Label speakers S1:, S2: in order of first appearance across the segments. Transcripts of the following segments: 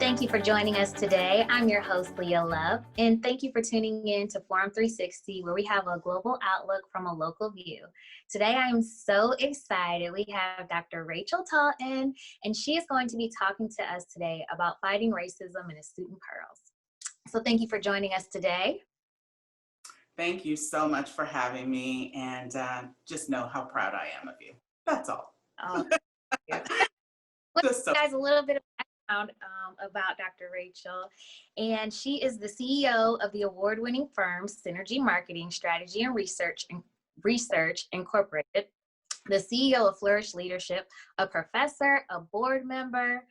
S1: Thank you for joining us today. I'm your host, Leia Love, and thank you for tuning in to Forum 360, where we have a global outlook from a local view. Today, I am so excited. We have Dr. Rachel Talton, and she is going to be talking to us today about fighting racism in a suit and pearls. So thank you for joining us today.
S2: Thank you so much for having me, and just know how proud I am of you. That's all.
S1: Oh, guys, a little bit of background about Dr. Rachel, and she is the CEO of the award-winning firm Synergy Marketing Strategy and Research Incorporated, the CEO of Flourish Leadership, a professor, a board member,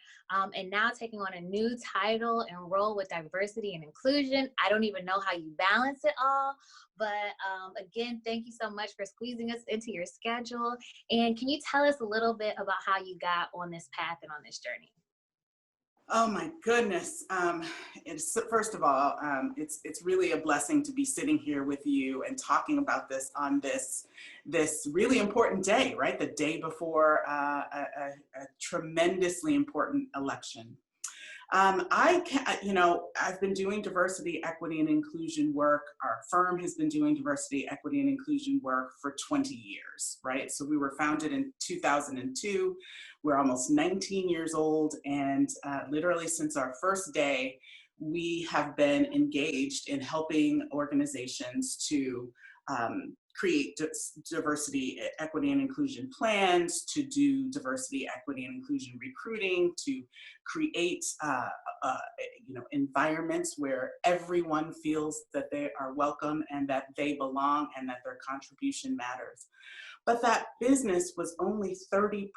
S1: and now taking on a new title and role with diversity and inclusion. I don't even know how you balance it all, but again, thank you so much for squeezing us into your schedule. And can you tell us a little bit about how you got on this path and on this journey?
S2: Oh my goodness. First of all, it's really a blessing to be sitting here with you and talking about this on this really important day, right? The day before a tremendously important election. I've been doing diversity, equity, and inclusion work. Our firm has been doing diversity, equity, and inclusion work for 20 years, right? So we were founded in 2002. We're almost 19 years old, and literally since our first day, we have been engaged in helping organizations to create diversity, equity, and inclusion plans, to do diversity, equity, and inclusion recruiting, to create environments where everyone feels that they are welcome and that they belong and that their contribution matters. But that business was only 30%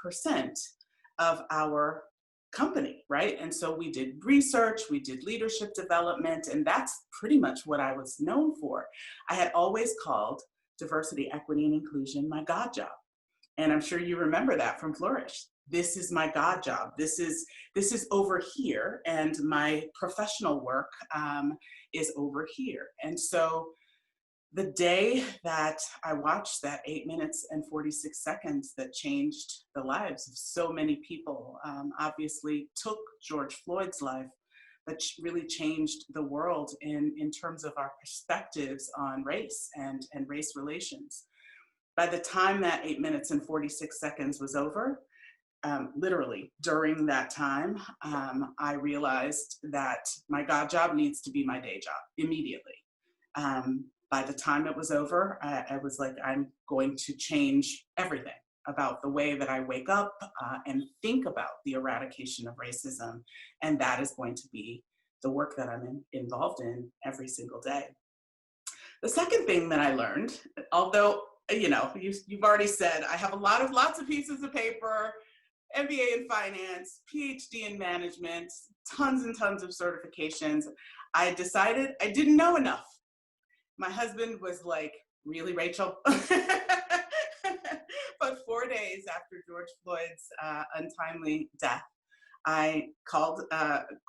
S2: of our company, right? And so we did research, we did leadership development, and that's pretty much what I was known for. I had always called diversity, equity, and inclusion my God job. And I'm sure you remember that from Flourish. This is my God job. This is over here, and my professional work is over here. And so the day that I watched that 8 minutes and 46 seconds that changed the lives of so many people, obviously took George Floyd's life, but really changed the world in terms of our perspectives on race and race relations. By the time that 8 minutes and 46 seconds was over, literally during that time, I realized that my God job needs to be my day job immediately. By the time it was over, I was like, I'm going to change everything about the way that I wake up and think about the eradication of racism. And that is going to be the work that I'm involved in every single day. The second thing that I learned, although, you've already said, I have lots of pieces of paper, MBA in finance, PhD in management, tons and tons of certifications. I decided I didn't know enough. My husband was like, really, Rachel? But 4 days after George Floyd's untimely death, I called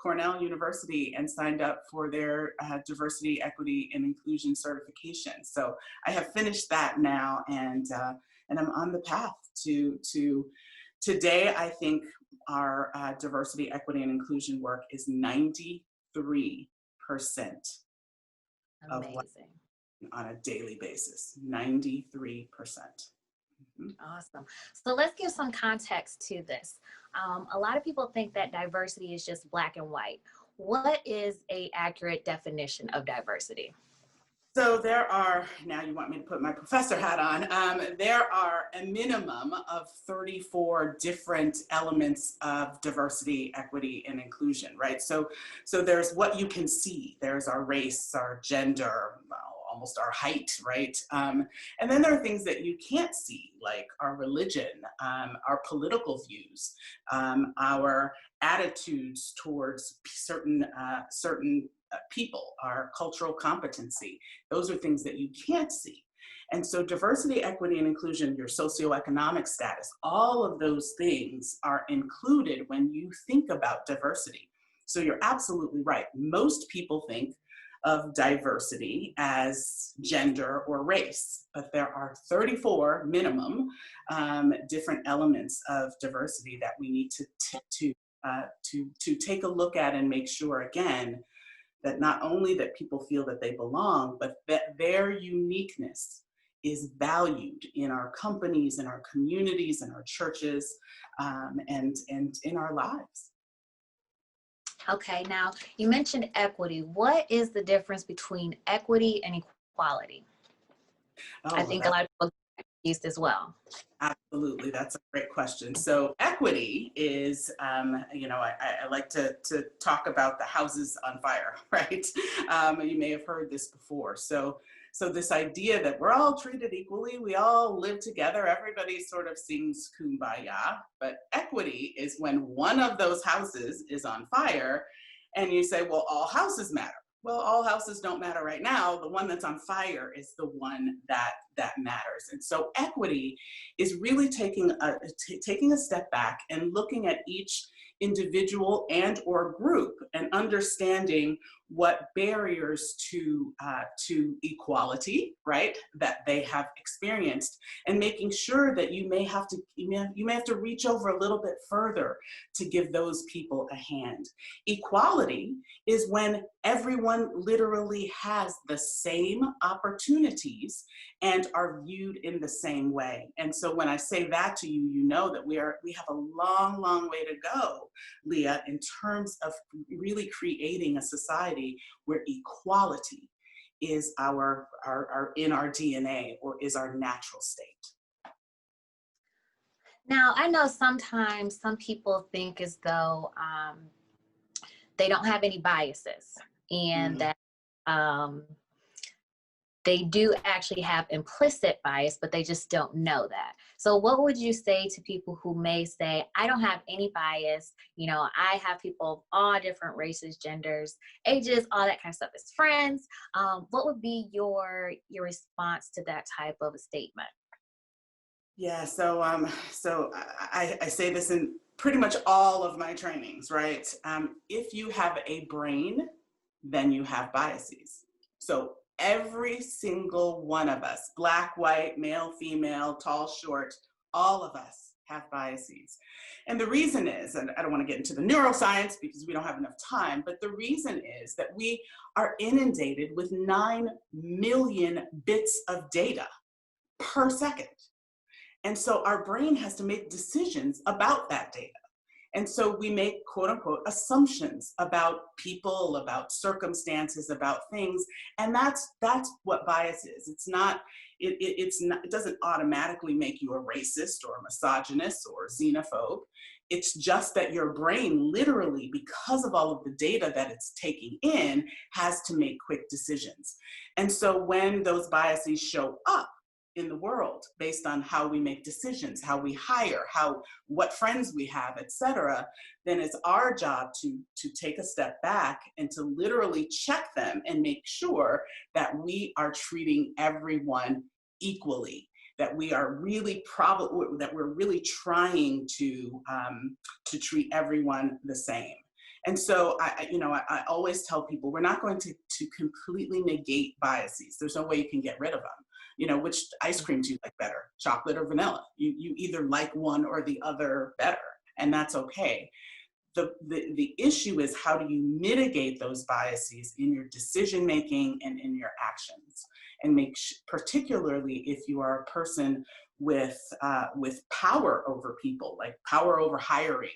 S2: Cornell University and signed up for their diversity, equity, and inclusion certification. So I have finished that now, and I'm on the path to today. I think our diversity, equity, and inclusion work is 93% of what on a daily basis. 93%.
S1: Awesome. So let's give some context to this. A lot of people think that diversity is just black and white. What is an accurate definition of diversity?
S2: So there are, now you want me to put my professor hat on, there are a minimum of 34 different elements of diversity, equity, and inclusion, right? So there's what you can see. There's our race, our gender, almost our height, right? And then there are things that you can't see, like our religion, our political views, our attitudes towards certain people, our cultural competency. Those are things that you can't see. And so diversity, equity, and inclusion, your socioeconomic status, all of those things are included when you think about diversity. So you're absolutely right. Most people think of diversity as gender or race, but there are 34 minimum different elements of diversity that we need to to take a look at and make sure, again, that not only that people feel that they belong, but that their uniqueness is valued in our companies, in our communities, in our churches, and in our lives.
S1: Okay, now you mentioned equity. What is the difference between equity and equality? I
S2: Oh, well,
S1: think a lot of people get confused as well.
S2: absolutely, that's a great question. So equity is, I like to talk about the houses on fire, right? You may have heard this before. So this idea that we're all treated equally, we all live together, everybody sort of sings kumbaya, but equity is when one of those houses is on fire and you say, well, all houses matter. Well, all houses don't matter right now. The one that's on fire is the one that matters. And so equity is really taking a step back and looking at each individual and or group and understanding what barriers to equality, right, that they have experienced, and making sure that you may have to reach over a little bit further to give those people a hand. Equality is when everyone literally has the same opportunities and are viewed in the same way. And so when I say that to you, you know that we have a long, long way to go, Leah, in terms of really creating a society where equality is our in our DNA, or is our natural state.
S1: Now, I know sometimes some people think as though they don't have any biases, and that they do actually have implicit bias, but they just don't know that. So what would you say to people who may say, I don't have any bias, I have people of all different races, genders, ages, all that kind of stuff as friends? What would be your response to that type of a statement?
S2: Yeah, so I say this in pretty much all of my trainings, right? If you have a brain, then you have biases. So every single one of us, black, white, male, female, tall, short, all of us have biases. And the reason is, and I don't want to get into the neuroscience because we don't have enough time, but the reason is that we are inundated with 9 million bits of data per second. And so our brain has to make decisions about that data. And so we make, quote unquote, assumptions about people, about circumstances, about things. And that's what bias is. It doesn't automatically make you a racist or a misogynist or a xenophobe. It's just that your brain literally, because of all of the data that it's taking in, has to make quick decisions. And so when those biases show up in the world based on how we make decisions, how we hire, what friends we have, etc., then it's our job to take a step back and to literally check them and make sure that we are treating everyone equally, that we are really that we're really trying to treat everyone the same. And so I always tell people, we're not going to completely negate biases. There's no way you can get rid of them. Which ice cream do you like better, chocolate or vanilla? You either like one or the other better, and that's okay. The issue is, how do you mitigate those biases in your decision making and in your actions, and particularly if you are a person with power over people, like power over hiring,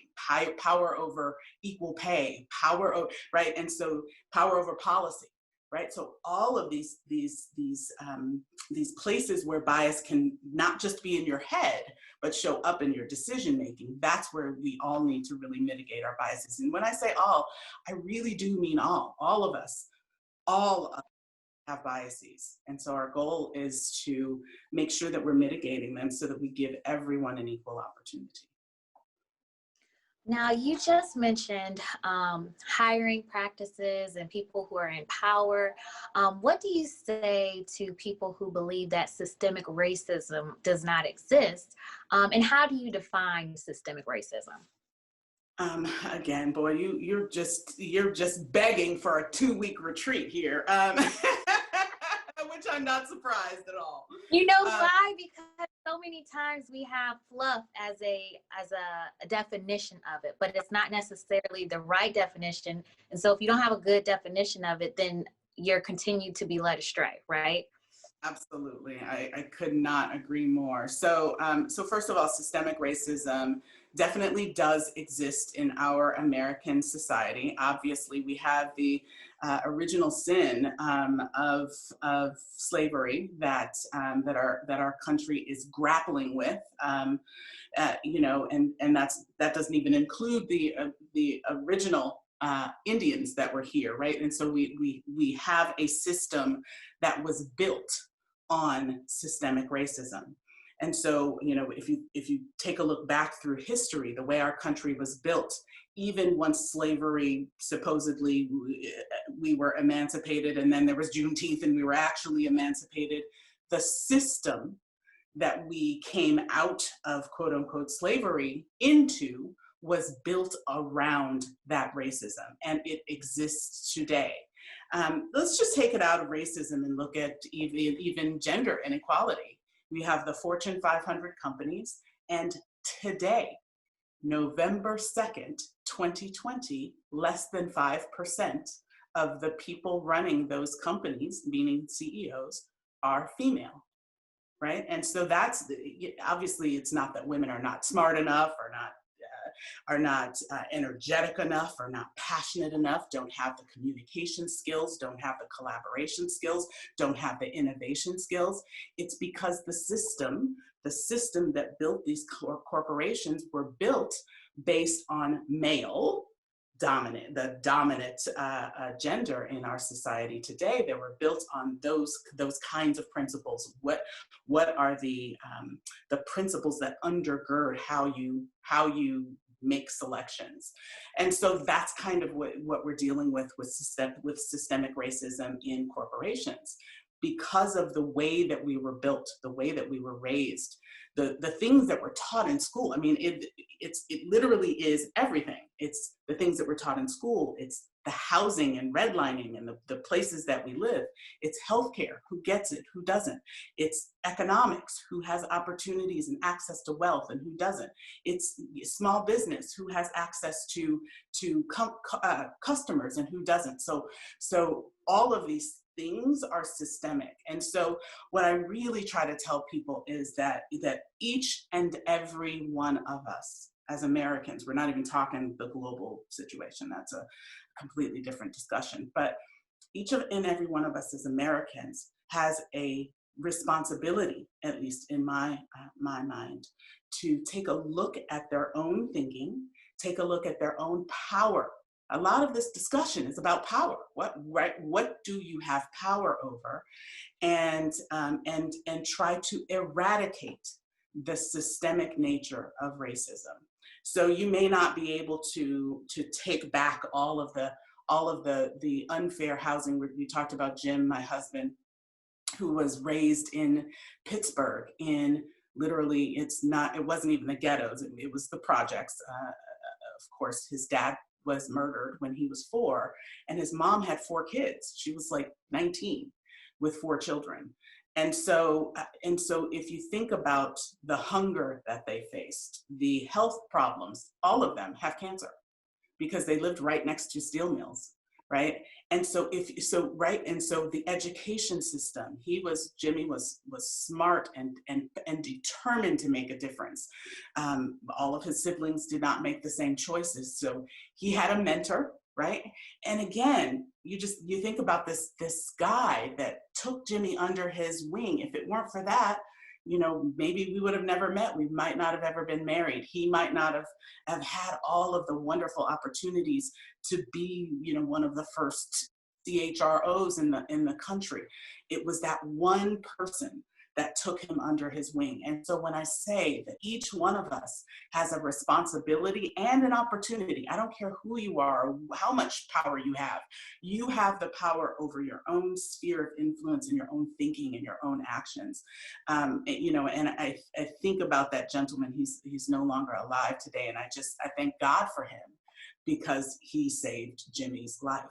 S2: power over equal pay, right, and so power over policy. Right, so all of these places where bias can not just be in your head, but show up in your decision making, that's where we all need to really mitigate our biases. And when I say all, I really do mean all of us, all of us have biases. And so our goal is to make sure that we're mitigating them so that we give everyone an equal opportunity.
S1: Now, you just mentioned hiring practices and people who are in power. What do you say to people who believe that systemic racism does not exist? And how do you define systemic racism?
S2: Again, boy, you're just begging for a 2-week retreat here, which I'm not surprised at all.
S1: You know why? Because so many times we have fluff as a definition of it, but it's not necessarily the right definition. And so if you don't have a good definition of it, then you're continued to be led astray, right?
S2: Absolutely, I could not agree more. So, so first of all, systemic racism definitely does exist in our American society. Obviously, we have the original sin of slavery that our country is grappling with. You know, and that doesn't even include the original Indians that were here, right? And so we have a system that was built on systemic racism. And so, you know, if you take a look back through history, the way our country was built, even once slavery supposedly we were emancipated, and then there was Juneteenth and we were actually emancipated, the system that we came out of quote unquote slavery into was built around that racism, and it exists today. Let's just take it out of racism and look at even gender inequality. We have the Fortune 500 companies, and today, November 2nd, 2020, less than 5% of the people running those companies, meaning CEOs, are female, right? And so that's, obviously it's not that women are not smart enough or not are not energetic enough, or not passionate enough, don't have the communication skills, don't have the collaboration skills, don't have the innovation skills. It's because the system that built these corporations were built based on male the dominant gender in our society today. They were built on those kinds of principles. What are the principles that undergird how you make selections? And so that's kind of what we're dealing with systemic racism in corporations, because of the way that we were built, the way that we were raised, the things that were taught in school. I mean, it literally is everything. It's the things that were taught in school. It's the housing and redlining and the places that we live. It's healthcare, who gets it, who doesn't. It's economics, who has opportunities and access to wealth and who doesn't. It's small business, who has access to customers and who doesn't. So all of these things are systemic. And so what I really try to tell people is that each and every one of us as Americans, we're not even talking the global situation, that's a completely different discussion, but each and every one of us as Americans has a responsibility, at least in my mind, to take a look at their own thinking, take a look at their own power. A lot of this discussion is about power. What do you have power over, and try to eradicate the systemic nature of racism. So you may not be able to take back all of the unfair housing. We talked about Jim, my husband, who was raised in Pittsburgh in literally, it wasn't even the ghettos, it was the projects. Of course, his dad was murdered when he was 4, and his mom had 4 kids. She was like 19 with 4 children. And so if you think about the hunger that they faced, the health problems, all of them have cancer because they lived right next to steel mills, right? And so the education system, Jimmy was smart and determined to make a difference. All of his siblings did not make the same choices. So he had a mentor, right? And again, you think about this guy that took Jimmy under his wing. If it weren't for that, maybe we would have never met. We might not have ever been married. He might not have had all of the wonderful opportunities to be, one of the first CHROs in the country. It was that one person that took him under his wing. And so when I say that each one of us has a responsibility and an opportunity, I don't care who you are or how much power you have the power over your own sphere of influence and your own thinking and your own actions. And I think about that gentleman. He's no longer alive today. And I thank God for him, because he saved Jimmy's life.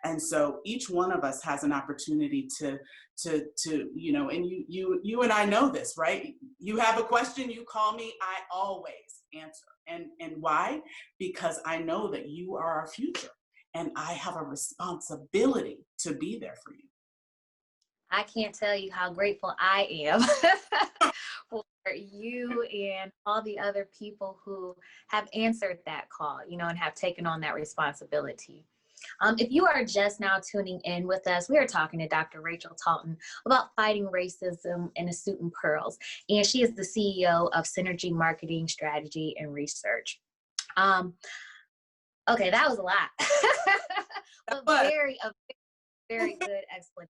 S2: And so each one of us has an opportunity to you know, and you and I know this, right? You have a question, you call me, I always answer. And why? Because I know that you are our future, and I have a responsibility to be there for you.
S1: I can't tell you how grateful I am for you and all the other people who have answered that call, you know, and have taken on that responsibility. If you are just now tuning in with us, we are talking to Dr. Rachel Talton about fighting racism in a suit and pearls. And she is the CEO of Synergy Marketing Strategy and Research. Okay, that was a lot, but a very good explanation.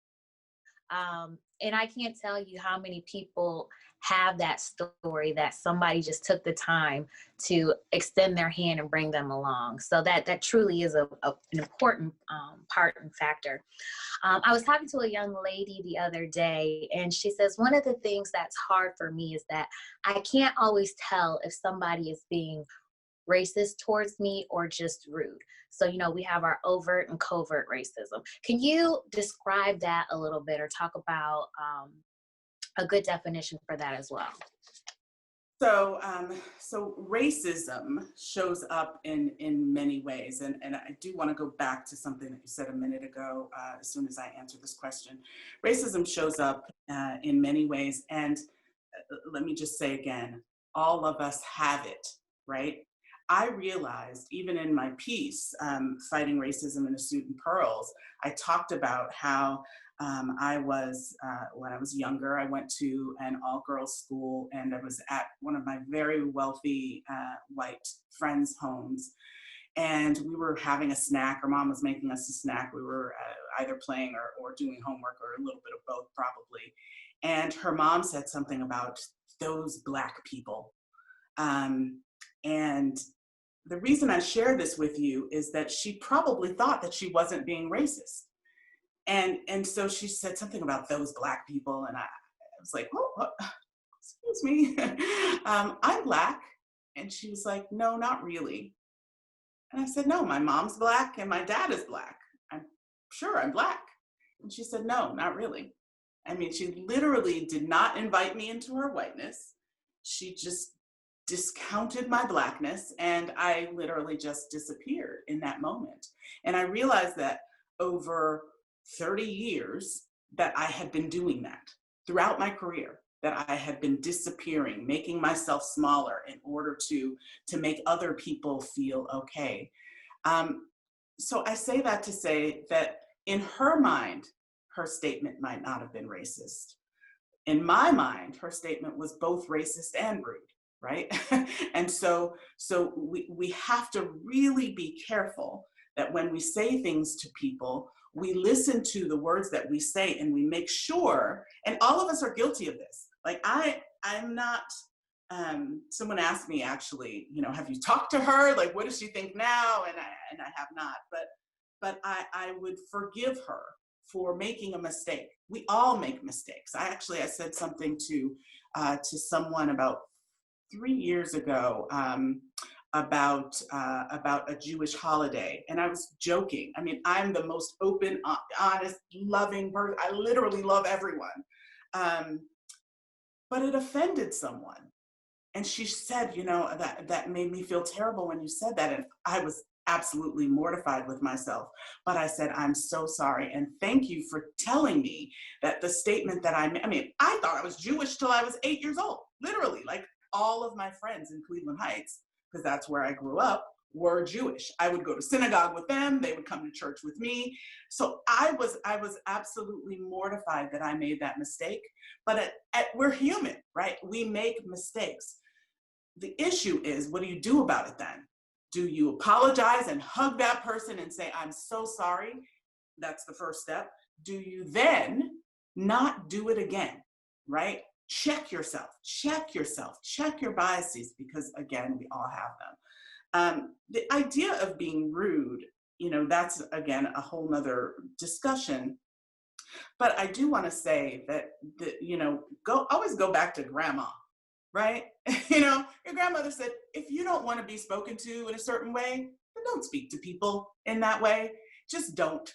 S1: And I can't tell you how many people have that story that somebody just took the time to extend their hand and bring them along. So that truly is an important part and factor. I was talking to a young lady the other day, and she says, one of the things that's hard for me is that I can't always tell if somebody is being racist towards me or just rude. So, you know, we have our overt and covert racism. Can you describe that a little bit, or talk about a good definition for that as well?
S2: So, so racism shows up in many ways, and I do want to go back to something that you said a minute ago. As soon as I answer this question, racism shows up in many ways, and let me just say again, all of us have it, right? I realized, even in my piece, Fighting Racism in a Suit and Pearls, I talked about how I was, when I was younger, I went to an all-girls school, and I was at one of my very wealthy white friends' homes, and we were having a snack. Her mom was making us a snack. We were either playing or doing homework, or a little bit of both, probably. And her mom said something about those Black people. And the reason I share this with you is that she probably thought that she wasn't being racist. And so she said something about those Black people, and I was like, oh, excuse me, I'm Black. And she was like, no, not really. And I said, no, my mom's Black and my dad is Black. I'm sure I'm Black. And she said, no, not really. I mean, she literally did not invite me into her whiteness. She just discounted my Blackness, and I literally just disappeared in that moment. And I realized that over 30 years that I had been doing that throughout my career, that I had been disappearing, making myself smaller in order to make other people feel okay. So I say that to say that in her mind, her statement might not have been racist. In my mind, her statement was both racist and rude, right? And so we have to really be careful that when we say things to people, we listen to the words that we say, and we make sure, and all of us are guilty of this. Like I'm not, someone asked me actually, you know, have you talked to her? Like, what does she think now? And I have not, but I would forgive her for making a mistake. We all make mistakes. I said something to someone about 3 years ago about a Jewish holiday, and I was joking. I mean, I'm the most open, honest, loving person. I literally love everyone, but it offended someone, and she said, you know, that made me feel terrible when you said that, and I was absolutely mortified with myself. But I said, I'm so sorry, and thank you for telling me that the statement that I mean, I thought I was Jewish till I was 8 years old, literally. Like, all of my friends in Cleveland Heights, because that's where I grew up, were Jewish. I would go to synagogue with them. They would come to church with me. So I was absolutely mortified that I made that mistake. But we're human, right? We make mistakes. The issue is, what do you do about it then? Do you apologize and hug that person and say, I'm so sorry? That's the first step. Do you then not do it again, right? Check yourself, check your biases, because again, we all have them. The idea of being rude, you know, that's again, a whole nother discussion. But I do want to say that, you know, always go back to grandma, right? You know, your grandmother said, if you don't want to be spoken to in a certain way, then don't speak to people in that way. just don't.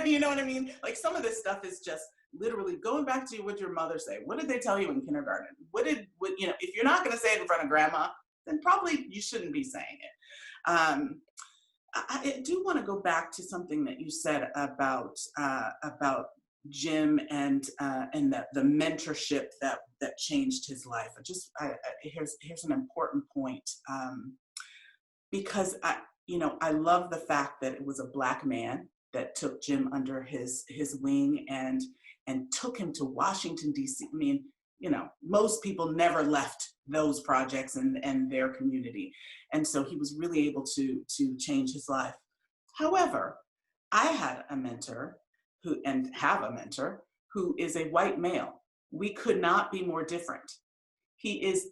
S2: You know what I mean? Like some of this stuff is just literally going back to what your mother say. What did they tell you in kindergarten? If you're not going to say it in front of grandma, then probably you shouldn't be saying it. I do want to go back to something that you said about Jim and the mentorship that changed his life. Here's an important point, because I love the fact that it was a Black man that took Jim under his wing and took him to Washington, D.C. I mean, most people never left those projects and their community. And so he was really able to change his life. However, I had a mentor have a mentor who is a white male. We could not be more different. He is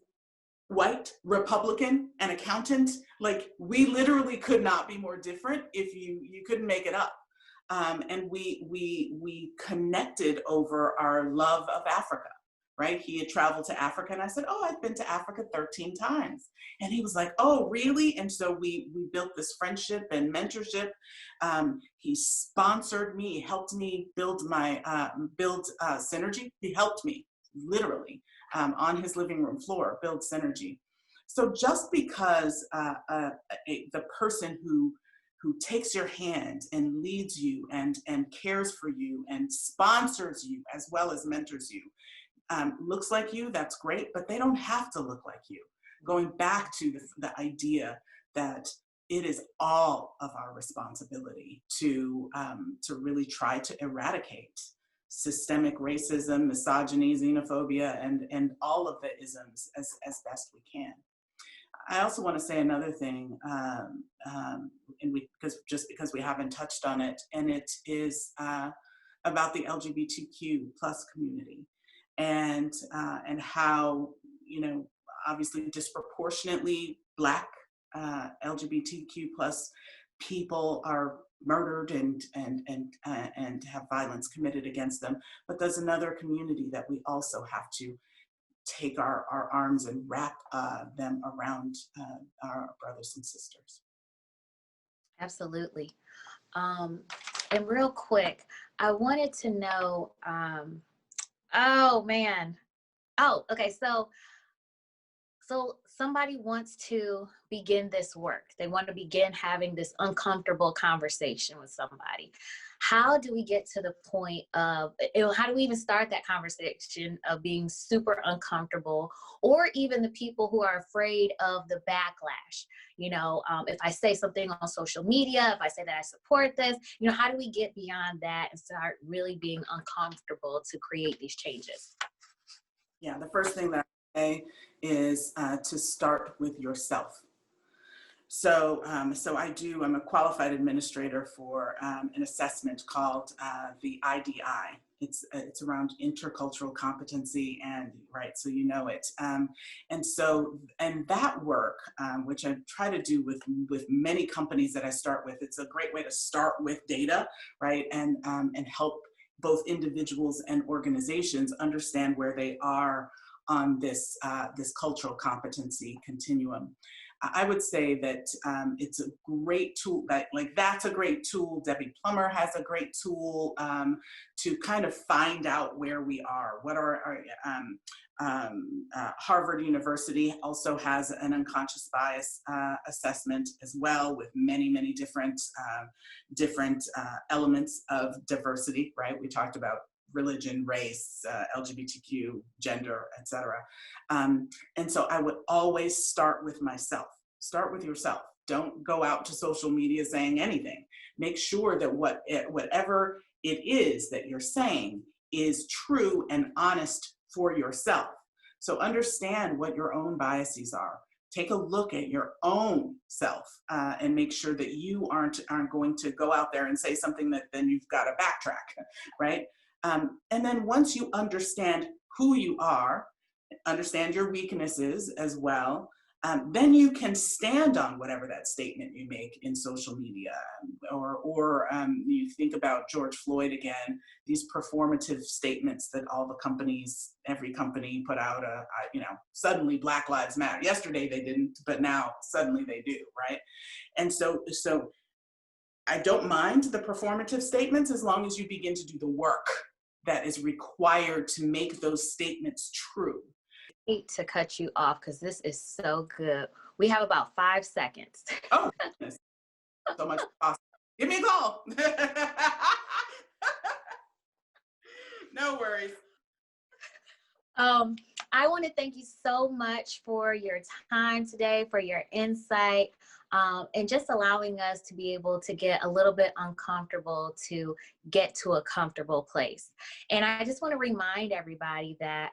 S2: white, Republican, and accountant. Like, we literally could not be more different. If you couldn't make it up. And we connected over our love of Africa, right? He had traveled to Africa, and I said, oh, I've been to Africa 13 times. And he was like, oh, really? And so we built this friendship and mentorship. He sponsored me, helped me build Synergy. He helped me literally on his living room floor, build Synergy. So just because the person who takes your hand and leads you and cares for you and sponsors you as well as mentors you, looks like you, that's great, but they don't have to look like you. Going back to the idea that it is all of our responsibility to really try to eradicate systemic racism, misogyny, xenophobia, and all of the isms as best we can. I also want to say another thing, because we haven't touched on it, and it is about the LGBTQ plus community, and how obviously disproportionately Black LGBTQ plus people are murdered and have violence committed against them. But there's another community that we also have to take our arms and wrap them around our brothers and sisters.
S1: Absolutely. And real quick, I wanted to know, okay, so somebody wants to begin this work. They want to begin having this uncomfortable conversation with somebody. How do we get to the point of, how do we even start that conversation of being super uncomfortable, or even the people who are afraid of the backlash? If I say something on social media, if I say that I support this, how do we get beyond that and start really being uncomfortable to create these changes?
S2: Yeah, the first thing that I say is to start with yourself. So I'm a qualified administrator for an assessment called the IDI. It's around intercultural competency, and right, so it. And that work, which I try to do with many companies that I start with, it's a great way to start with data, right, and help both individuals and organizations understand where they are on this cultural competency continuum. I would say that it's a great tool. That's a great tool. Debbie Plummer has a great tool to kind of find out where we are. What are Harvard University also has an unconscious bias assessment as well, with many different elements of diversity. Right? We talked about religion, race, LGBTQ, gender, etc. And so I would always start with myself. Start with yourself. Don't go out to social media saying anything. Make sure that whatever it is that you're saying is true and honest for yourself. So understand what your own biases are. Take a look at your own self and make sure that you aren't going to go out there and say something that then you've got to backtrack, right? And then once you understand who you are, understand your weaknesses as well, then you can stand on whatever that statement you make in social media, or you think about George Floyd again, these performative statements that every company put out, suddenly Black Lives Matter. Yesterday they didn't, but now suddenly they do, right? And so I don't mind the performative statements as long as you begin to do the work that is required to make those statements true.
S1: I hate to cut you off because this is so good. We have about 5 seconds.
S2: Oh, goodness. So much awesome. Give me a call. No worries.
S1: I want to thank you so much for your time today, for your insight, and just allowing us to be able to get a little bit uncomfortable to get to a comfortable place. And I just want to remind everybody that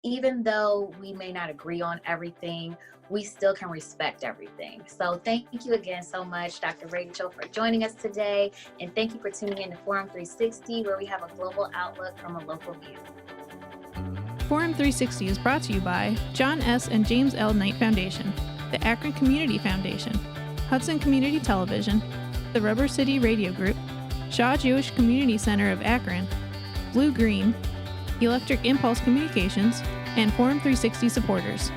S1: even though we may not agree on everything, we still can respect everything. So thank you again so much, Dr. Rachel, for joining us today. And thank you for tuning in to Forum 360, where we have a global outlook from a local view.
S3: Forum 360 is brought to you by John S. and James L. Knight Foundation, the Akron Community Foundation, Hudson Community Television, the Rubber City Radio Group, Shaw Jewish Community Center of Akron, Blue Green, Electric Impulse Communications, and Forum 360 supporters.